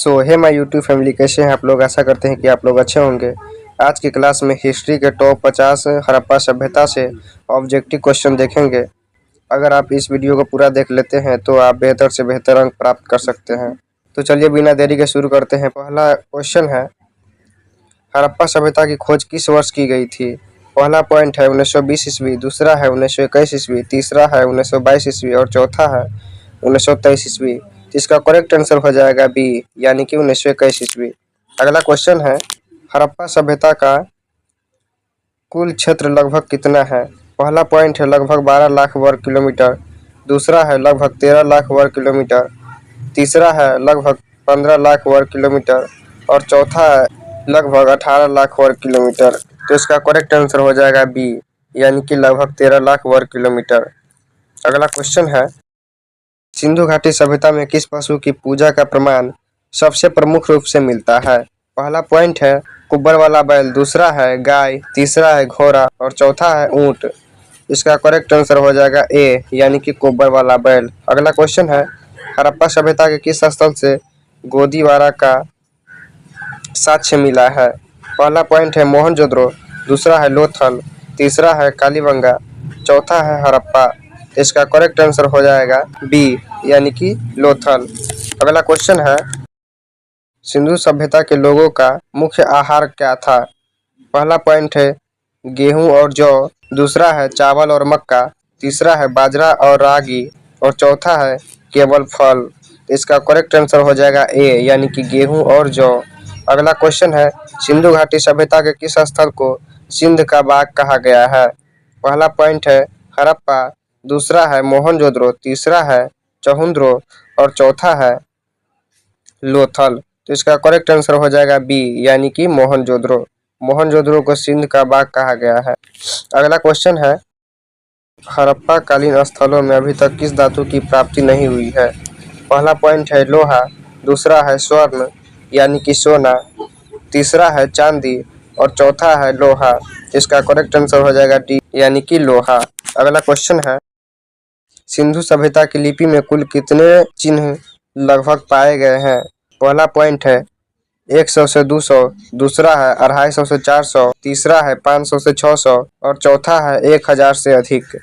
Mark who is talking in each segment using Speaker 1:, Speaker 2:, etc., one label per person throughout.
Speaker 1: So hey my YouTube family, कैसे हैं आप लोग। आशा करते हैं कि आप लोग अच्छे होंगे। आज की क्लास में हिस्ट्री के टॉप 50 हड़प्पा सभ्यता से ऑब्जेक्टिव क्वेश्चन देखेंगे। अगर आप इस वीडियो को पूरा देख लेते हैं तो आप बेहतर से बेहतर अंक प्राप्त कर सकते हैं। तो चलिए बिना देरी के शुरू करते हैं। पहला क्वेश्चन है, हड़प्पा सभ्यता की खोज किस वर्ष की गई थी। पहला पॉइंट है 1920 ईस्वी, दूसरा है 1921 ईस्वी, तीसरा है 1922 ईस्वी और चौथा है 1923 ईस्वी। इसका करेक्ट आंसर हो जाएगा बी, यानी कि 1921 ईस्वी। अगला क्वेश्चन है, हड़प्पा सभ्यता का कुल क्षेत्र लगभग कितना है। पहला पॉइंट है लगभग 12 लाख वर्ग किलोमीटर, दूसरा है लगभग 13 लाख वर्ग किलोमीटर, तीसरा है लगभग 15 लाख वर्ग किलोमीटर और चौथा है लगभग 18 लाख वर्ग किलोमीटर। तो इसका करेक्ट आंसर हो जाएगा बी, यानी कि लगभग 13 लाख वर्ग किलोमीटर। अगला क्वेश्चन है, सिंधु घाटी सभ्यता में किस पशु की पूजा का प्रमाण सबसे प्रमुख रूप से मिलता है। पहला पॉइंट है कुब्बर वाला बैल, दूसरा है गाय, तीसरा है घोड़ा और चौथा है ऊंट। इसका करेक्ट आंसर हो जाएगा ए, यानी कि कुब्बर वाला बैल। अगला क्वेश्चन है, हड़प्पा सभ्यता के किस स्थल से गोदीवारा का साक्ष्य मिला है। पहला पॉइंट है मोहनजोदड़ो, दूसरा है लोथल, तीसरा है कालीबंगा, चौथा है हड़प्पा। इसका करेक्ट आंसर हो जाएगा बी, यानी कि लोथल। अगला क्वेश्चन है, सिंधु सभ्यता के लोगों का मुख्य आहार क्या था। पहला पॉइंट है गेहूं और जौ, दूसरा है चावल और मक्का, तीसरा है बाजरा और रागी और चौथा है केवल फल। इसका करेक्ट आंसर हो जाएगा ए, यानी कि गेहूं और जौ। अगला क्वेश्चन है, सिंधु घाटी सभ्यता के किस स्थल को सिंध का बाग कहा गया है। पहला पॉइंट है हड़प्पा, दूसरा है मोहनजोदड़ो, तीसरा है चहुंद्रो और चौथा है लोथल। तो इसका करेक्ट आंसर हो जाएगा बी, यानी कि मोहनजोदड़ो। मोहनजोदड़ो को सिंध का बाग कहा गया है। अगला क्वेश्चन है, हड़प्पा कालीन स्थलों में अभी तक किस धातु की प्राप्ति नहीं हुई है। पहला पॉइंट है लोहा, दूसरा है स्वर्ण यानी कि सोना, तीसरा है चांदी और चौथा है लोहा। इसका करेक्ट आंसर हो जाएगा डी, यानी कि लोहा। अगला क्वेश्चन है, सिंधु सभ्यता की लिपि में कुल कितने चिन्ह लगभग पाए गए हैं। पहला पॉइंट है 100 से 200, दूसरा है 250 से 400, तीसरा है 500 से 600 और चौथा है 1000 से अधिक।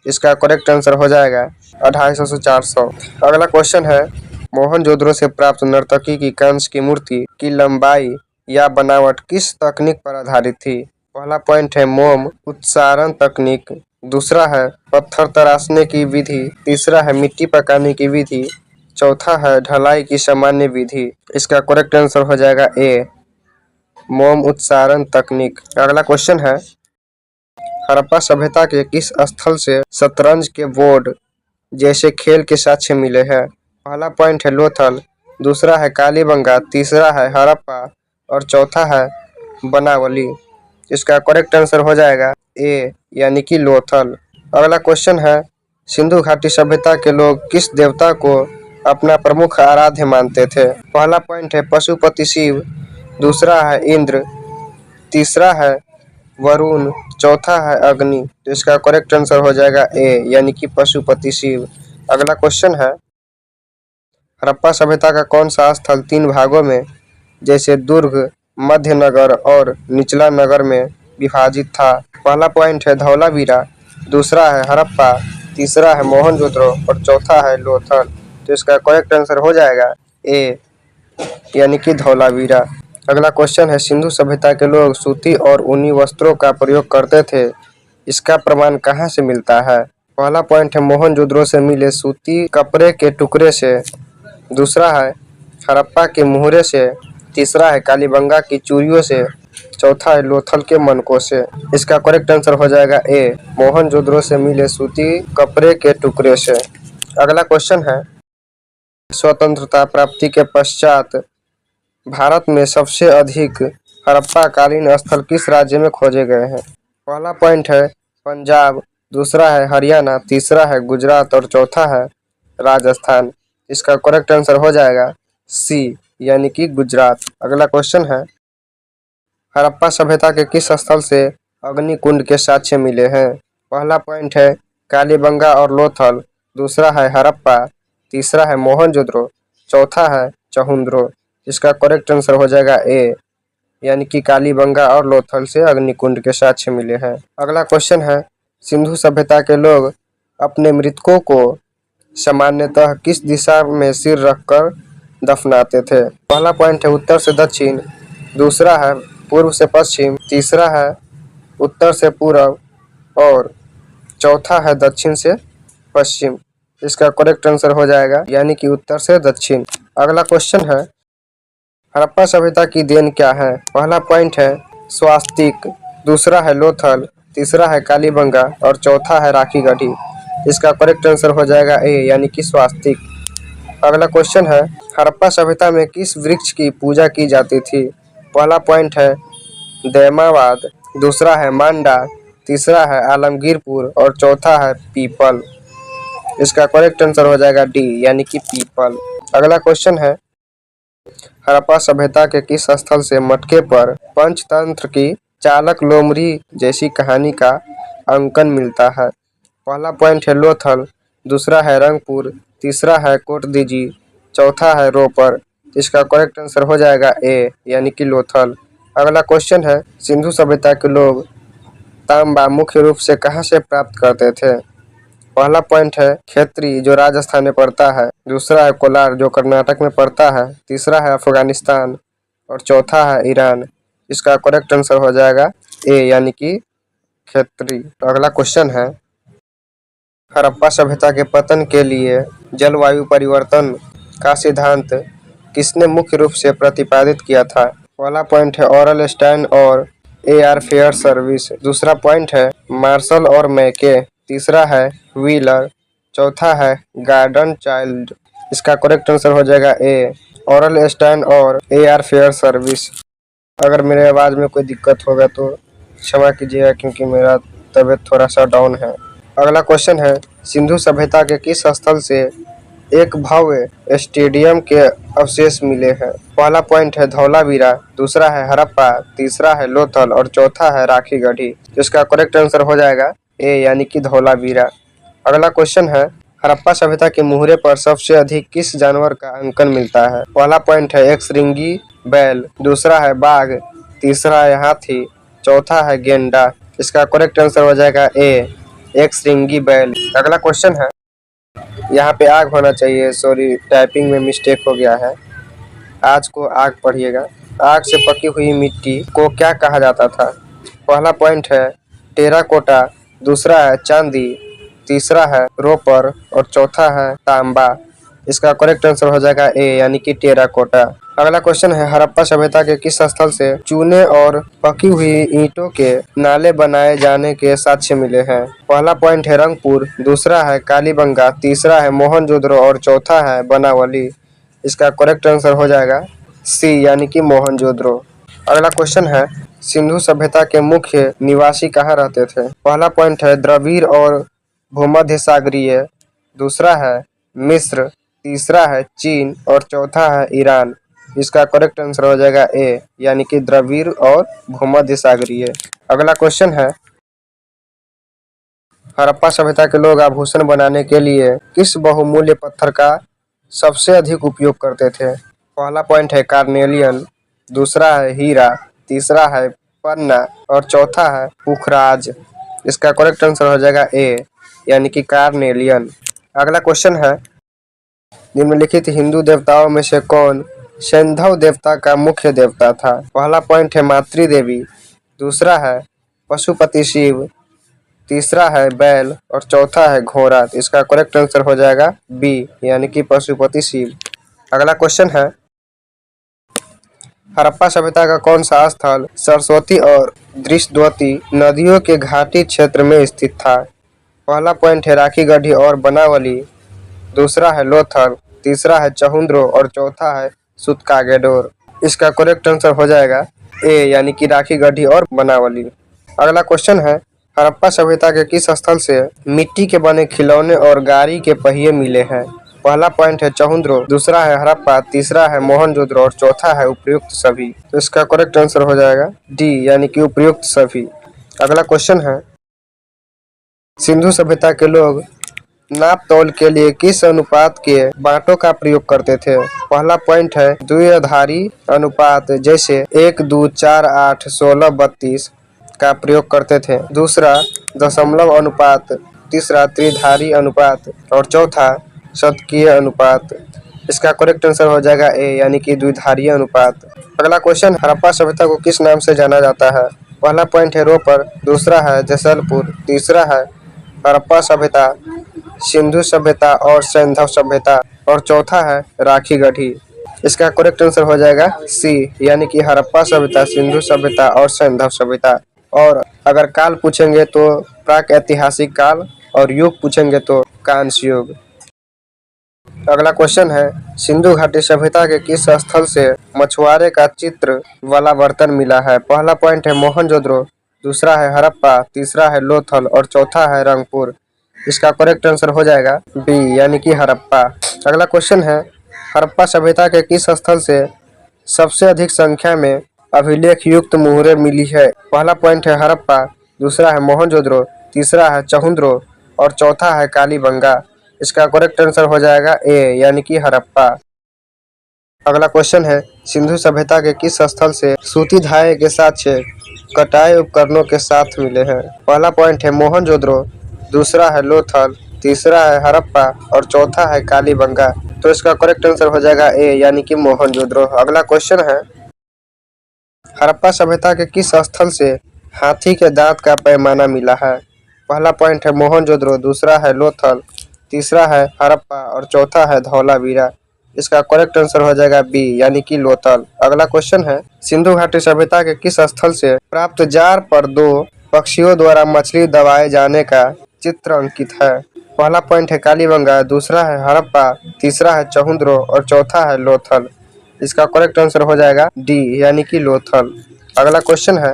Speaker 1: इसका करेक्ट आंसर हो जाएगा 250 से 400। अगला क्वेश्चन है, मोहनजोदड़ो से प्राप्त नर्तकी की कंस की मूर्ति की लंबाई या बनावट किस तकनीक पर आधारित थी। पहला पॉइंट है मोम उत्सारण तकनीक, दूसरा है पत्थर तराशने की विधि, तीसरा है मिट्टी पकाने की विधि, चौथा है ढलाई की सामान्य विधि। इसका करेक्ट आंसर हो जाएगा ए, मोम उत्सारण तकनीक। अगला क्वेश्चन है, हड़प्पा सभ्यता के किस स्थल से शतरंज के बोर्ड जैसे खेल के साक्ष्य मिले हैं। पहला पॉइंट है लोथल, दूसरा है कालीबंगा, तीसरा है हड़प्पा और चौथा है बनावली। इसका करेक्ट आंसर हो जाएगा ए, यानी कि लोथल। अगला क्वेश्चन है, सिंधु घाटी सभ्यता के लोग किस देवता को अपना प्रमुख आराध्य मानते थे। पहला पॉइंट है पशुपति शिव, दूसरा है इंद्र, तीसरा है वरुण, चौथा है अग्नि। तो इसका करेक्ट आंसर हो जाएगा ए, यानी कि पशुपति शिव। अगला क्वेश्चन है, हड़प्पा सभ्यता का कौन सा स्थल 3 भागों में जैसे दुर्ग, मध्य नगर और निचला नगर में विभाजित था। पहला पॉइंट है धौलावीरा, दूसरा है हड़प्पा, तीसरा है मोहनजोदड़ो और चौथा है लोथल। तो इसका करेक्ट आंसर हो जाएगा ए, यानी कि धौलावीरा। अगला क्वेश्चन है, सिंधु सभ्यता के लोग सूती और ऊनी वस्त्रों का प्रयोग करते थे, इसका प्रमाण कहाँ से मिलता है। पहला पॉइंट है मोहनजोदड़ो से मिले सूती कपड़े के टुकड़े से, दूसरा है हड़प्पा के मुहरे से, तीसरा है कालीबंगा की चूड़ियों से, चौथा है लोथल के मनकों से। इसका करेक्ट आंसर हो जाएगा ए, मोहनजोदड़ो से मिले सूती कपड़े के टुकड़े से। अगला क्वेश्चन है, स्वतंत्रता प्राप्ति के पश्चात भारत में सबसे अधिक हड़प्पा कालीन स्थल किस राज्य में खोजे गए हैं। पहला पॉइंट है पंजाब, दूसरा है हरियाणा, तीसरा है गुजरात और चौथा है राजस्थान। इसका करेक्ट आंसर हो जाएगा सी, यानी कि गुजरात। अगला क्वेश्चन है, हड़प्पा सभ्यता के किस स्थल से अग्निकुंड के साक्ष्य मिले हैं। पहला पॉइंट है कालीबंगा और लोथल, दूसरा है हड़प्पा, तीसरा है मोहनजोदड़ो, चौथा है चहुंद्रो। इसका करेक्ट आंसर हो जाएगा ए, यानी कि कालीबंगा और लोथल से अग्निकुंड के साक्ष्य मिले हैं। अगला क्वेश्चन है, सिंधु सभ्यता के लोग अपने मृतकों को सामान्यतः किस दिशा में सिर रखकर दफनाते थे? पहला पॉइंट है उत्तर से दक्षिण, दूसरा है पूर्व से पश्चिम, तीसरा है उत्तर से पूर्व और चौथा है दक्षिण से पश्चिम। इसका करेक्ट आंसर हो जाएगा यानी कि उत्तर से दक्षिण। अगला क्वेश्चन है, हड़प्पा सभ्यता की देन क्या है? पहला पॉइंट है स्वास्तिक, दूसरा है लोथल, तीसरा है कालीबंगा और चौथा है राखी गढ़ी। इसका करेक्ट आंसर हो जाएगा ए, यानी कि स्वास्तिक। अगला क्वेश्चन है, हड़प्पा सभ्यता में किस वृक्ष की पूजा की जाती थी? पहला पॉइंट है दैमावाद, दूसरा है मांडा, तीसरा है आलमगीरपुर और चौथा है पीपल। इसका करेक्ट आंसर हो जाएगा डी, यानी कि पीपल। अगला क्वेश्चन है, हड़प्पा सभ्यता के किस स्थल से मटके पर पंचतंत्र की चालक लोमड़ी जैसी कहानी का अंकन मिलता है? पहला पॉइंट है लोथल, दूसरा है रंगपुर, तीसरा है कोटदीजी, चौथा है रोपर। इसका करेक्ट आंसर हो जाएगा ए, यानी कि लोथल। अगला क्वेश्चन है, सिंधु सभ्यता के लोग तांबा मुख्य रूप से कहां से प्राप्त करते थे? पहला पॉइंट है खेत्री जो राजस्थान में पड़ता है, दूसरा है कोलार जो कर्नाटक में पड़ता है, तीसरा है अफगानिस्तान और चौथा है ईरान। इसका करेक्ट आंसर हो जाएगा ए, यानी कि खेत्री। अगला क्वेश्चन है, हड़प्पा सभ्यता के पतन के लिए जलवायु परिवर्तन का सिद्धांत किसने मुख्य रूप से प्रतिपादित किया था? पहला पॉइंट है ऑरल स्टैन और ए.आर. फेयर सर्विस, दूसरा पॉइंट है मार्शल और मैके, तीसरा है व्हीलर, चौथा है गार्डन चाइल्ड। इसका करेक्ट आंसर हो जाएगा ए, ऑरल स्टैन और ए.आर. Fair service. अगर मेरे आवाज़ में कोई दिक्कत होगा तो क्षमा कीजिएगा क्योंकि मेरा तबीयत थोड़ा सा डाउन है। अगला क्वेश्चन है, सिंधु सभ्यता के किस स्थल से एक भव्य स्टेडियम के अवशेष मिले हैं? पहला पॉइंट है धौलावीरा, दूसरा है हड़प्पा, तीसरा है लोथल और चौथा है राखी गढ़ी। इसका करेक्ट आंसर हो जाएगा ए, यानी कि धौलावीरा। अगला क्वेश्चन है, हड़प्पा सभ्यता के मुहरे पर सबसे अधिक किस जानवर का अंकन मिलता है? पहला पॉइंट है एक श्रृंगी बैल, दूसरा है बाघ, तीसरा है हाथी, चौथा है गेंडा। इसका करेक्ट आंसर हो जाएगा ए, एक श्रृंगी बैल। अगला क्वेश्चन है, यहाँ पे आग होना चाहिए, सॉरी टाइपिंग में मिस्टेक हो गया है। आज को आग पढ़िएगा। आग से पकी हुई मिट्टी को क्या कहा जाता था? पहला पॉइंट है टेराकोटा, दूसरा है चांदी, तीसरा है रोपर और चौथा है तांबा। इसका करेक्ट आंसर हो जाएगा ए, यानी कि टेराकोटा। अगला क्वेश्चन है, हड़प्पा सभ्यता के किस स्थल से चूने और पकी हुई ईंटों के नाले बनाए जाने के साक्ष्य मिले हैं? पहला पॉइंट है रंगपुर, दूसरा है कालीबंगा, तीसरा है मोहनजोदड़ो और चौथा है बनावली। इसका करेक्ट आंसर हो जाएगा सी, यानी कि मोहनजोदड़ो। अगला क्वेश्चन है, सिंधु सभ्यता के मुख्य निवासी कहाँ रहते थे? पहला पॉइंट है द्रविड़ और भूमध्य सागरीय, दूसरा है मिस्र, तीसरा है चीन और चौथा है ईरान। इसका करेक्ट आंसर हो जाएगा ए, यानी कि द्रविड़ और भूमध्य सागरीय। अगला क्वेश्चन है, हड़प्पा सभ्यता के लोग आभूषण बनाने के लिए किस बहुमूल्य पत्थर का सबसे अधिक उपयोग करते थे? पहला पॉइंट है कार्नेलियन, दूसरा है हीरा, तीसरा है पन्ना और चौथा है पुखराज। इसका करेक्ट आंसर हो जाएगा ए, यानी कि कार्नेलियन। अगला क्वेश्चन है, निम्नलिखित हिंदू देवताओं में से कौन सैंधव देवता का मुख्य देवता था? पहला पॉइंट है मातृ देवी, दूसरा है पशुपति शिव, तीसरा है बैल और चौथा है घोड़ा। इसका करेक्ट आंसर हो जाएगा बी, यानी कि पशुपति शिव। अगला क्वेश्चन है, हड़प्पा सभ्यता का कौन सा स्थल सरस्वती और दृष्टद्वती नदियों के घाटी क्षेत्र में स्थित था? पहला पॉइंट है राखी गढ़ी और बनावली, दूसरा है लोथल, तीसरा है चहुंद्रो और चौथा है सुतकागेडोर। इसका करेक्ट आंसर हो जाएगा ए, यानी कि राखी गढ़ी और बनावली। अगला क्वेश्चन है, हड़प्पा सभ्यता के किस स्थल से मिट्टी के बने खिलौने और गाड़ी के पहिए मिले हैं? पहला पॉइंट है चहुंद्रो, दूसरा है हड़प्पा, तीसरा है मोहनजोदड़ो और चौथा है उपयुक्त सभी। तो इसका करेक्ट आंसर हो जाएगा डी, यानी कि उपयुक्त सभी। अगला क्वेश्चन है, सिंधु सभ्यता के लोग नाप तौल के लिए किस अनुपात के बांटों का प्रयोग करते थे? पहला पॉइंट है द्विआधारी अनुपात, जैसे 1, 2, 4, 8, 16, 32 का प्रयोग करते थे। दूसरा दशमलव अनुपात, तीसरा त्रिधारी अनुपात और चौथा शतकीय अनुपात। इसका करेक्ट आंसर हो जाएगा ए, यानी कि द्विधारी अनुपात। अगला क्वेश्चन, हड़प्पा सभ्यता को किस नाम से जाना जाता है? पहला पॉइंट है रोपर, दूसरा है जसलपुर, तीसरा है हड़प्पा सभ्यता, सिंधु सभ्यता और सैंधव सभ्यता और चौथा है राखी गढ़ी। इसका करेक्ट आंसर हो जाएगा सी, यानी कि हड़प्पा सभ्यता, सिंधु सभ्यता और सैंधव सभ्यता। और अगर काल पूछेंगे तो प्राक ऐतिहासिक काल और युग पूछेंगे तो कांस्य युग। अगला क्वेश्चन है, सिंधु घाटी सभ्यता के किस स्थल से मछुआरे का चित्र वाला बर्तन मिला है? पहला पॉइंट है मोहनजोदड़ो, दूसरा है हड़प्पा, तीसरा है लोथल और चौथा है रंगपुर। इसका करेक्ट आंसर हो जाएगा बी, यानी कि हड़प्पा। अगला क्वेश्चन है, हड़प्पा सभ्यता के किस स्थल से सबसे अधिक संख्या में अभिलेख युक्त मुहरें मिली है? पहला पॉइंट है हड़प्पा, दूसरा है मोहनजोदड़ो, तीसरा है चहुंद्रो और चौथा है कालीबंगा। इसका करेक्ट आंसर हो जाएगा ए, यानी कि हड़प्पा। अगला क्वेश्चन है, सिंधु सभ्यता के किस स्थल से सूती धागे के साक्ष्य कटाई उपकरणों के साथ मिले हैं? पहला पॉइंट है मोहनजोदड़ो, दूसरा है लोथल, तीसरा है हड़प्पा और चौथा है कालीबंगा। तो इसका करेक्ट आंसर हो जाएगा ए, यानी कि मोहनजोदड़ो। अगला क्वेश्चन है, हड़प्पा सभ्यता के किस स्थल से हाथी के दांत का पैमाना मिला है? पहला पॉइंट है मोहनजोदड़ो, दूसरा है लोथल, तीसरा है हड़प्पा और चौथा है धौलावीरा। इसका करेक्ट आंसर हो जाएगा बी, यानी कि लोथल। अगला क्वेश्चन है, सिंधु घाटी सभ्यता के किस स्थल से प्राप्त जार पर 2 पक्षियों द्वारा मछली दबाए जाने का चित्र अंकित है? पहला पॉइंट है कालीबंगा, दूसरा है हड़प्पा, तीसरा है चहुंद्रो और चौथा है लोथल। इसका करेक्ट आंसर हो जाएगा डी, यानी कि लोथल। अगला क्वेश्चन है,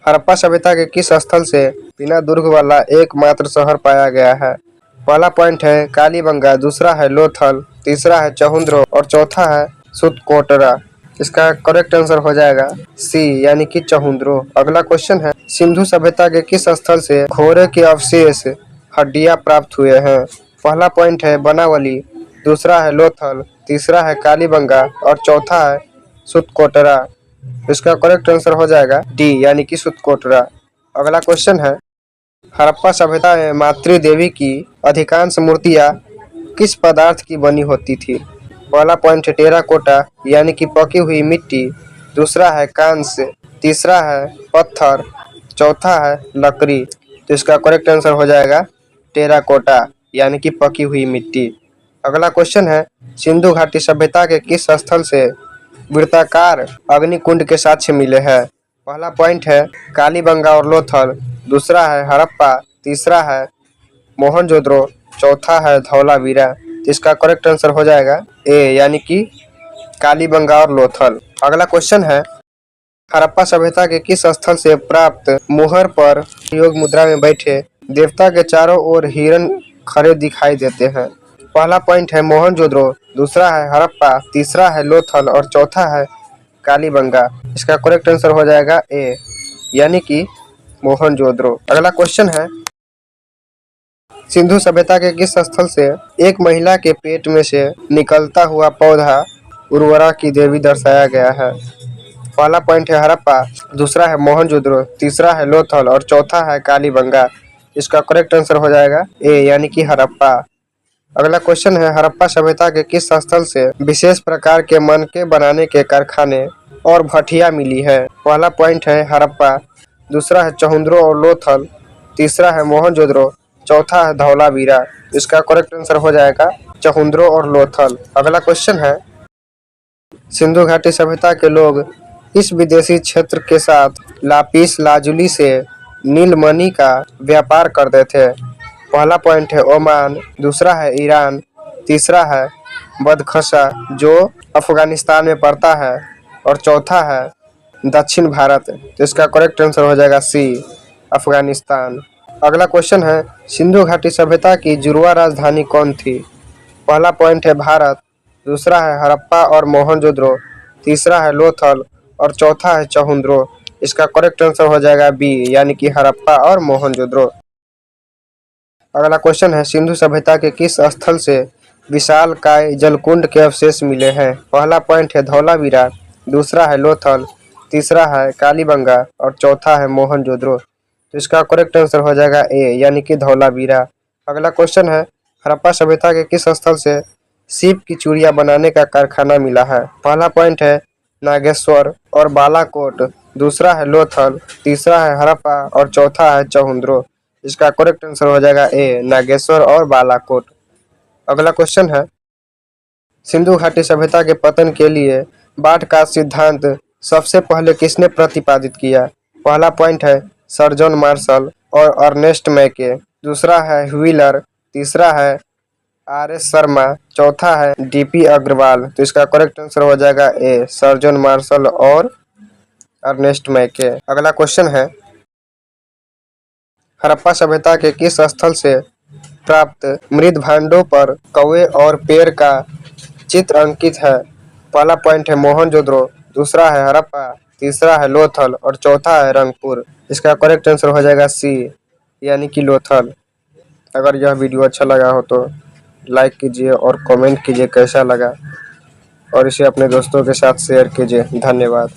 Speaker 1: हड़प्पा सभ्यता के किस स्थल से बिना दुर्ग वाला एकमात्र शहर पाया गया है? पहला पॉइंट है कालीबंगा, दूसरा है लोथल, तीसरा है चहुंद्रो और चौथा है सुतकोटरा। इसका करेक्ट आंसर हो जाएगा सी, यानी कि चहुंद्रो। अगला क्वेश्चन है, सिंधु सभ्यता के किस स्थल से घोड़े के अवशेष हड्डियां प्राप्त हुए हैं? पहला पॉइंट है बनावली, दूसरा है लोथल, तीसरा है कालीबंगा और चौथा है सुतकोटरा। इसका करेक्ट आंसर हो जाएगा डी, यानी कि सुतकोटरा। अगला क्वेश्चन है, हड़प्पा सभ्यता में मातृ देवी की अधिकांश मूर्तियां किस पदार्थ की बनी होती थी? पहला पॉइंट है टेराकोटा, यानी कि पकी हुई मिट्टी, दूसरा है कांस्य, तीसरा है पत्थर, चौथा है लकड़ी। तो इसका करेक्ट आंसर हो जाएगा टेराकोटा, यानी कि पकी हुई मिट्टी। अगला क्वेश्चन है, सिंधु घाटी सभ्यता के किस स्थल से वृत्ताकार अग्निकुंड के साक्ष्य मिले हैं? पहला पॉइंट है कालीबंगा और लोथल, दूसरा है हड़प्पा, तीसरा है मोहनजोदड़ो, चौथा है धौलावीरा। इसका करेक्ट आंसर हो जाएगा ए, यानी कि कालीबंगा और लोथल। अगला क्वेश्चन है, हड़प्पा सभ्यता के किस स्थल से प्राप्त मुहर पर योग मुद्रा में बैठे देवता के चारों ओर हिरण खड़े दिखाई देते हैं? पहला पॉइंट है मोहनजोदड़ो, दूसरा है हड़प्पा, तीसरा है लोथल और चौथा है कालीबंगा। इसका करेक्ट आंसर हो जाएगा ए, यानी कि मोहनजोदड़ो। अगला क्वेश्चन है, सिंधु सभ्यता के किस स्थल से एक महिला के पेट में से निकलता हुआ पौधा उर्वरा की देवी दर्शाया गया है? पहला पॉइंट है हड़प्पा, दूसरा है मोहनजोदड़ो, तीसरा है लोथल और चौथा है कालीबंगा। इसका करेक्ट आंसर हो जाएगा ए, यानी कि हड़प्पा। अगला क्वेश्चन है, हड़प्पा सभ्यता के किस स्थल से विशेष प्रकार के मनके बनाने के कारखाने और भट्टियां मिली है? पहला पॉइंट है हड़प्पा, दूसरा है चहुंद्रो और लोथल, तीसरा है मोहनजोदड़ो, चौथा है धौलावीरा। इसका करेक्ट आंसर हो जाएगा चहुंद्रो और लोथल। अगला क्वेश्चन है, सिंधु घाटी सभ्यता के लोग इस विदेशी क्षेत्र के साथ लापिस लाजुली से नीलमणि का व्यापार करते थे? पहला पॉइंट है ओमान, दूसरा है ईरान, तीसरा है बदखशा जो अफगानिस्तान में पड़ता है और चौथा है दक्षिण भारत। तो इसका करेक्ट आंसर हो जाएगा सी, अफगानिस्तान। अगला क्वेश्चन है, सिंधु घाटी सभ्यता की जुड़वा राजधानी कौन थी? पहला पॉइंट है भारत, दूसरा है हड़प्पा और मोहनजोदड़ो, तीसरा है लोथल और चौथा है चहुंद्रो। इसका करेक्ट आंसर हो जाएगा बी, यानी कि हड़प्पा और मोहनजोदड़ो। अगला क्वेश्चन है, सिंधु सभ्यता के किस स्थल से विशालकाय जलकुंड के अवशेष मिले हैं? पहला पॉइंट है धौलावीरा, दूसरा है लोथल, तीसरा है कालीबंगा और चौथा है मोहनजोदड़ो। तो इसका करेक्ट आंसर हो जाएगा ए, यानी कि धौलावीरा। अगला क्वेश्चन है, हड़प्पा सभ्यता के किस स्थल से सीप की चूड़ियां बनाने का कारखाना मिला है? पहला पॉइंट है नागेश्वर और बालाकोट, दूसरा है लोथल, तीसरा है हड़प्पा और चौथा है चहुंद्रो। इसका करेक्ट आंसर हो जाएगा ए, नागेश्वर और बालाकोट। अगला क्वेश्चन है, सिंधु घाटी सभ्यता के पतन के लिए बाढ़ का सिद्धांत सबसे पहले किसने प्रतिपादित किया? पहला पॉइंट है सर जॉन मार्शल और अर्नेस्ट मैके, दूसरा है व्हीलर, तीसरा है आर.एस. शर्मा, चौथा है डी.पी. अग्रवाल। तो इसका करेक्ट आंसर हो जाएगा ए, सर जॉन मार्शल और अर्नेस्ट मैके। अगला क्वेश्चन है, हड़प्पा सभ्यता के किस स्थल से प्राप्त मृद भांडों पर कौवे और पेड़ का चित्र अंकित है? पहला पॉइंट है मोहनजोदड़ो, दूसरा है हड़प्पा, तीसरा है लोथल और चौथा है रंगपुर। इसका करेक्ट आंसर हो जाएगा सी, यानी कि लोथल। अगर यह वीडियो अच्छा लगा हो तो लाइक कीजिए और कमेंट कीजिए कैसा लगा, और इसे अपने दोस्तों के साथ शेयर कीजिए। धन्यवाद।